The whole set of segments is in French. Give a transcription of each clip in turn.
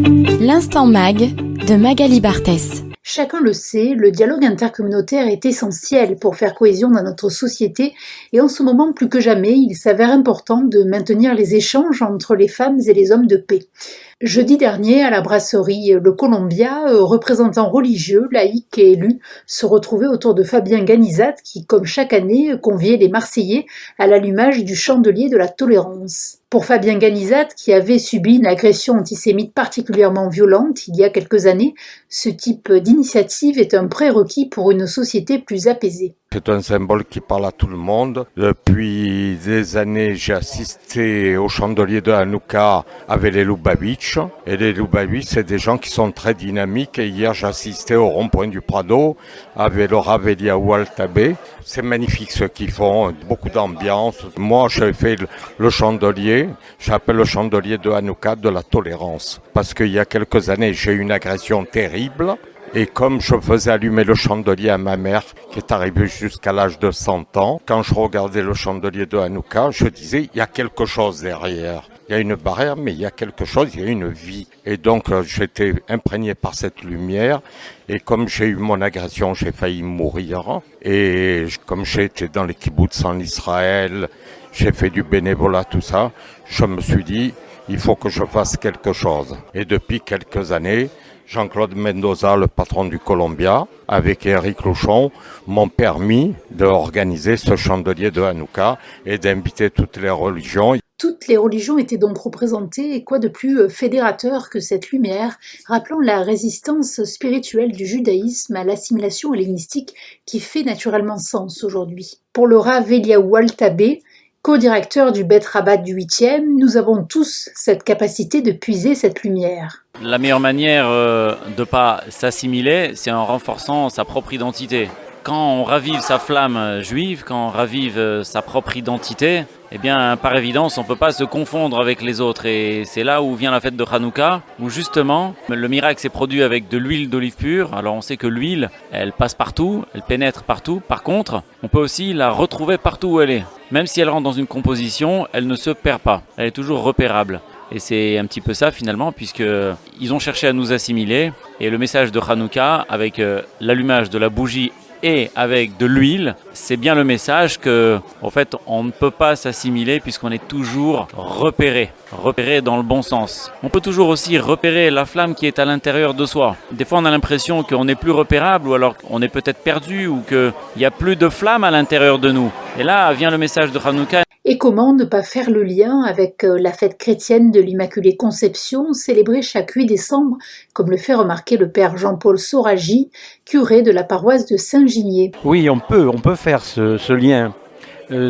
L'Instant Mag de Magali Barthès. Chacun le sait, le dialogue intercommunautaire est essentiel pour faire cohésion dans notre société et en ce moment plus que jamais, il s'avère important de maintenir les échanges entre les femmes et les hommes de paix. Jeudi dernier, à la brasserie Le Columbia, représentants religieux, laïcs et élus se retrouvaient autour de Fabien Ganizat qui, comme chaque année, conviait les Marseillais à l'allumage du chandelier de la tolérance. Pour Fabien Ganizat, qui avait subi une agression antisémite particulièrement violente il y a quelques années, ce type d'initiative est un prérequis pour une société plus apaisée. C'est un symbole qui parle à tout le monde. Depuis des années, j'ai assisté au chandelier de Hanouka avec les Lubavitch. Et les Lubavitch, c'est des gens qui sont très dynamiques. Et hier, j'ai assisté au rond-point du Prado avec le Rav Eliaou Altabé. C'est magnifique ce qu'ils font, beaucoup d'ambiance. Moi, j'ai fait le chandelier, j'appelle le chandelier de Hanouka de la tolérance. Parce qu'il y a quelques années, j'ai eu une agression terrible. Et comme je faisais allumer le chandelier à ma mère, qui est arrivée jusqu'à l'âge de 100 ans, quand je regardais le chandelier de Hanouka, je disais, il y a quelque chose derrière. Il y a une barrière, mais il y a quelque chose, il y a une vie. Et donc, j'étais imprégné par cette lumière. Et comme j'ai eu mon agression, j'ai failli mourir. Et comme j'étais dans les kibboutz en Israël, j'ai fait du bénévolat, tout ça, je me suis dit, il faut que je fasse quelque chose. Et depuis quelques années, Jean-Claude Mendoza, le patron du Columbia, avec Éric Louchon, m'ont permis d'organiser ce chandelier de Hanouka et d'inviter toutes les religions. Toutes les religions étaient donc représentées, et quoi de plus fédérateur que cette lumière, rappelant la résistance spirituelle du judaïsme à l'assimilation hellénistique qui fait naturellement sens aujourd'hui. Pour le Rav Eliaou Altabé, co-directeur du Bet Rabat du 8e, nous avons tous cette capacité de puiser cette lumière. La meilleure manière de ne pas s'assimiler, c'est en renforçant sa propre identité. Quand on ravive sa flamme juive, quand on ravive sa propre identité, eh bien, par évidence, on ne peut pas se confondre avec les autres. Et c'est là où vient la fête de Hanouka, où justement, le miracle s'est produit avec de l'huile d'olive pure. Alors on sait que l'huile, elle passe partout, elle pénètre partout. Par contre, on peut aussi la retrouver partout où elle est. Même si elle rentre dans une composition, elle ne se perd pas. Elle est toujours repérable. Et c'est un petit peu ça finalement, puisqu'ils ont cherché à nous assimiler. Et le message de Hanouka, avec l'allumage de la bougie et avec de l'huile, c'est bien le message que, en fait, on ne peut pas s'assimiler puisqu'on est toujours repéré dans le bon sens. On peut toujours aussi repérer la flamme qui est à l'intérieur de soi. Des fois, on a l'impression qu'on n'est plus repérable ou alors qu'on est peut-être perdu ou qu'il n'y a plus de flamme à l'intérieur de nous. Et là vient le message de Hanouka. Et comment ne pas faire le lien avec la fête chrétienne de l'Immaculée Conception, célébrée chaque 8 décembre, comme le fait remarquer le père Jean-Paul Soragi, curé de la paroisse de Saint-Ginier. Oui, on peut faire ce lien.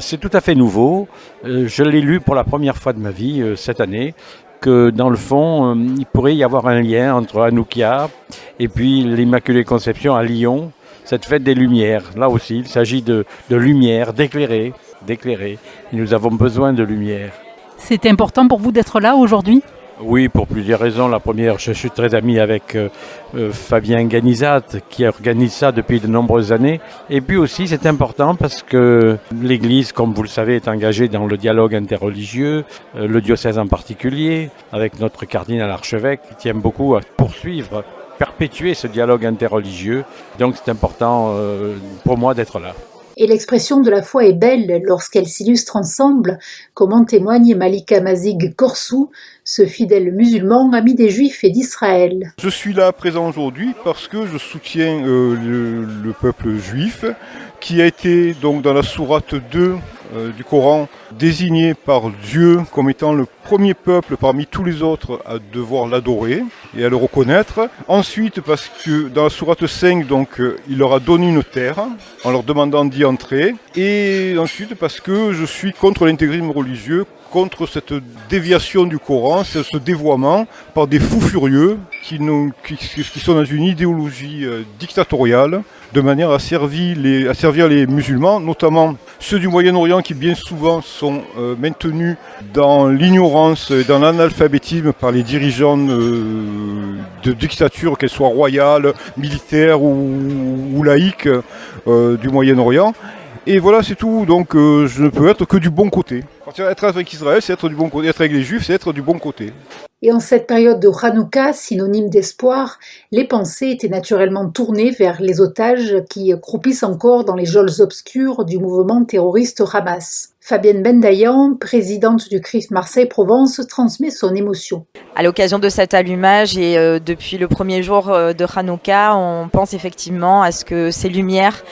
C'est tout à fait nouveau. Je l'ai lu pour la première fois de ma vie cette année, que dans le fond, il pourrait y avoir un lien entre Hanouka et puis l'Immaculée Conception à Lyon, cette fête des Lumières. Là aussi, il s'agit de lumière, d'éclairer. Et nous avons besoin de lumière. C'est important pour vous d'être là aujourd'hui ? Oui, pour plusieurs raisons. La première, je suis très ami avec Fabien Ganizat qui organise ça depuis de nombreuses années. Et puis aussi, c'est important parce que l'Église, comme vous le savez, est engagée dans le dialogue interreligieux, le diocèse en particulier, avec notre cardinal archevêque qui tient beaucoup à poursuivre, perpétuer ce dialogue interreligieux. Donc c'est important pour moi d'être là. Et l'expression de la foi est belle lorsqu'elle s'illustre ensemble, comme en témoigne Malika Mazig Korsou, ce fidèle musulman ami des Juifs et d'Israël. Je suis là présent aujourd'hui parce que je soutiens le peuple juif qui a été donc dans la sourate 2 du Coran désigné par Dieu comme étant le premier peuple parmi tous les autres à devoir l'adorer et à le reconnaître. Ensuite parce que dans la sourate 5 donc il leur a donné une terre en leur demandant d'y entrer, et ensuite parce que je suis contre l'intégrisme religieux, contre cette déviation du Coran, ce dévoiement par des fous furieux qui sont dans une idéologie dictatoriale de manière à servir les musulmans, notamment ceux du Moyen-Orient qui bien souvent sont maintenus dans l'ignorance et dans l'analphabétisme par les dirigeants de dictatures, qu'elles soient royales, militaires ou laïques du Moyen-Orient. Et voilà, c'est tout. Donc je ne peux être que du bon côté. Être avec Israël, c'est être du bon côté. Être avec les Juifs, c'est être du bon côté. Et en cette période de Hanouka, synonyme d'espoir, les pensées étaient naturellement tournées vers les otages qui croupissent encore dans les geôles obscures du mouvement terroriste Hamas. Fabienne Bendayan, présidente du CRIF Marseille-Provence, transmet son émotion. À l'occasion de cet allumage et depuis le premier jour de Hanouka, on pense effectivement à ce que ces lumières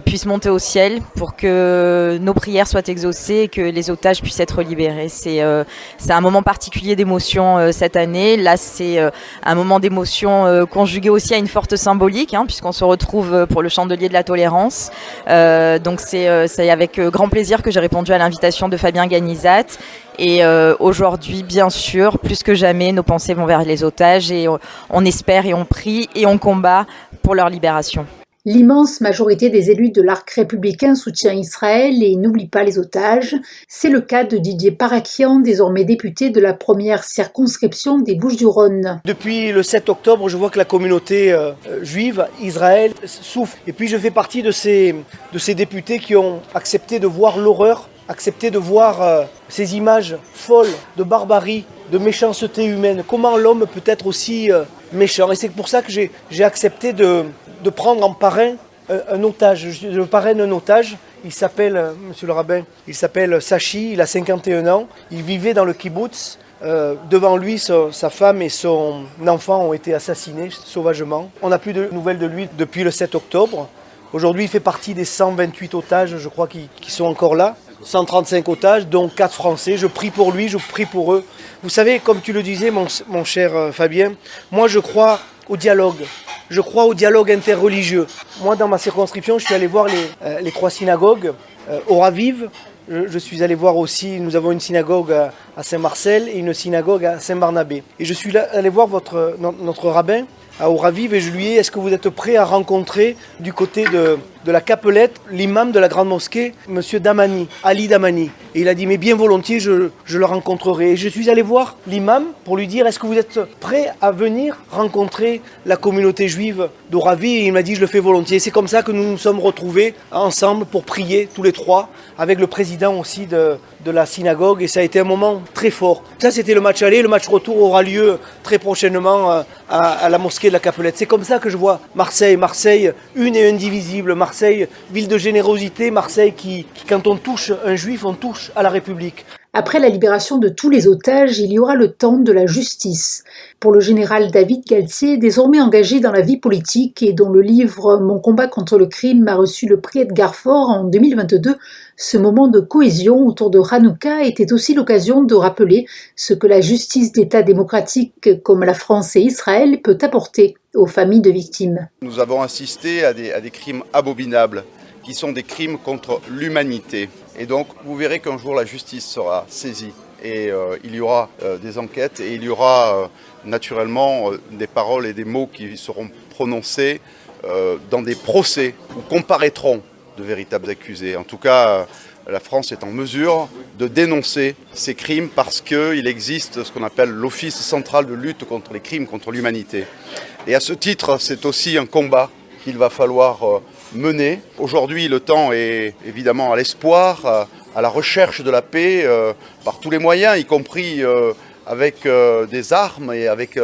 puissent monter au ciel pour que nos prières soient exaucées et que les otages puissent être libérés. C'est un moment particulier d'émotion cette année. Là, c'est un moment d'émotion conjugué aussi à une forte symbolique, puisqu'on se retrouve pour le chandelier de la tolérance. Donc c'est avec grand plaisir que j'ai répondu à l'invitation de Fabien Ganizat. Et aujourd'hui, bien sûr, plus que jamais, nos pensées vont vers les otages et on espère et on prie et on combat pour leur libération. L'immense majorité des élus de l'arc républicain soutient Israël et n'oublie pas les otages. C'est le cas de Didier Parakian, désormais député de la première circonscription des Bouches-du-Rhône. Depuis le 7 octobre, je vois que la communauté juive, Israël, souffre. Et puis je fais partie de ces députés qui ont accepté de voir l'horreur, accepté de voir ces images folles de barbarie, de méchanceté humaine. Comment l'homme peut être aussi méchant. Et c'est pour ça que j'ai accepté de prendre en parrain un otage. Je parraine un otage. Il s'appelle, monsieur le rabbin, il s'appelle Sachi, il a 51 ans. Il vivait dans le kibbutz. Devant lui, sa femme et son enfant ont été assassinés sauvagement. On n'a plus de nouvelles de lui depuis le 7 octobre. Aujourd'hui, il fait partie des 128 otages, je crois, qui sont encore là. 135 otages, dont 4 Français. Je prie pour lui, je prie pour eux. Vous savez, comme tu le disais, mon cher Fabien, moi je crois au dialogue. Je crois au dialogue interreligieux. Moi, dans ma circonscription, je suis allé voir les 3 synagogues. Au Raviv, je suis allé voir aussi, nous avons une synagogue à Saint-Marcel et une synagogue à Saint-Barnabé. Et je suis allé voir notre rabbin à Raviv et je lui ai dit, est-ce que vous êtes prêt à rencontrer du côté de la Capelette l'imam de la grande mosquée, monsieur Damani, Ali Damani. Et il a dit, mais bien volontiers, je le rencontrerai. Et je suis allé voir l'imam pour lui dire, est-ce que vous êtes prêt à venir rencontrer la communauté juive d'Oravi? Et il m'a dit, je le fais volontiers. C'est comme ça que nous nous sommes retrouvés ensemble pour prier tous les 3, avec le président aussi de la synagogue. Et ça a été un moment très fort. Ça, c'était le match aller. Le match retour aura lieu très prochainement à la mosquée de la Capelette. C'est comme ça que je vois Marseille. Marseille, une et indivisible. Marseille, ville de générosité. Marseille qui, quand on touche un juif, on touche à la République. Après la libération de tous les otages, il y aura le temps de la justice. Pour le général David Galtier, désormais engagé dans la vie politique et dont le livre « Mon combat contre le crime » a reçu le prix Edgar Faure en 2022, ce moment de cohésion autour de Hanouka était aussi l'occasion de rappeler ce que la justice d'État démocratique comme la France et Israël peut apporter aux familles de victimes. Nous avons assisté à des crimes abominables, qui sont des crimes contre l'humanité. Et donc, vous verrez qu'un jour, la justice sera saisie. Et il y aura des enquêtes et il y aura naturellement des paroles et des mots qui seront prononcés dans des procès où comparaîtront de véritables accusés. En tout cas, la France est en mesure de dénoncer ces crimes parce qu'il existe ce qu'on appelle l'Office central de lutte contre les crimes contre l'humanité. Et à ce titre, c'est aussi un combat qu'il va falloir mener. Aujourd'hui, le temps est évidemment à l'espoir, à la recherche de la paix par tous les moyens, y compris avec des armes et avec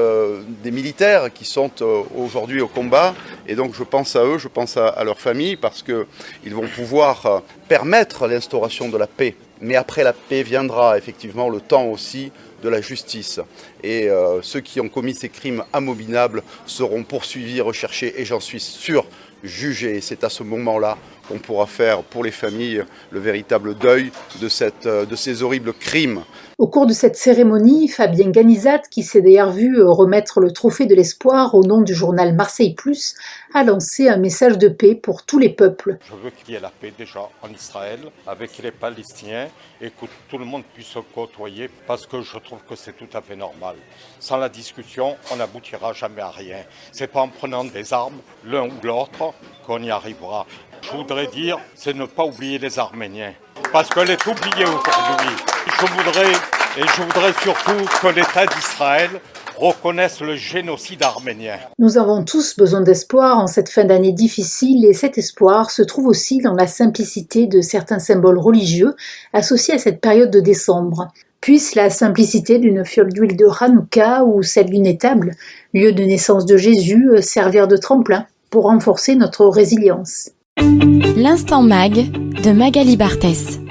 des militaires qui sont aujourd'hui au combat. Et donc je pense à eux, je pense à leurs familles parce qu'ils vont pouvoir permettre l'instauration de la paix. Mais après la paix viendra effectivement le temps aussi de la justice. Et ceux qui ont commis ces crimes abominables seront poursuivis, recherchés et j'en suis sûr, jugés. Et c'est à ce moment-là qu'on pourra faire pour les familles le véritable deuil de ces horribles crimes. Au cours de cette cérémonie, Fabien Ganizat, qui s'est d'ailleurs vu remettre le trophée de l'espoir au nom du journal Marseille Plus, a lancé un message de paix pour tous les peuples. Je veux qu'il y ait la paix déjà en Israël avec les Palestiniens et que tout le monde puisse se côtoyer parce que je trouve que c'est tout à fait normal. Sans la discussion, on n'aboutira jamais à rien. C'est pas en prenant des armes, l'un ou l'autre, qu'on y arrivera. Je voudrais dire, c'est ne pas oublier les Arméniens. Parce qu'elle est oubliée aujourd'hui. Je voudrais surtout que l'État d'Israël reconnaisse le génocide arménien. Nous avons tous besoin d'espoir en cette fin d'année difficile et cet espoir se trouve aussi dans la simplicité de certains symboles religieux associés à cette période de décembre. Puisse la simplicité d'une fiole d'huile de Hanouka ou celle d'une étable, lieu de naissance de Jésus, servir de tremplin pour renforcer notre résilience. L'instant mag de Magali Barthès.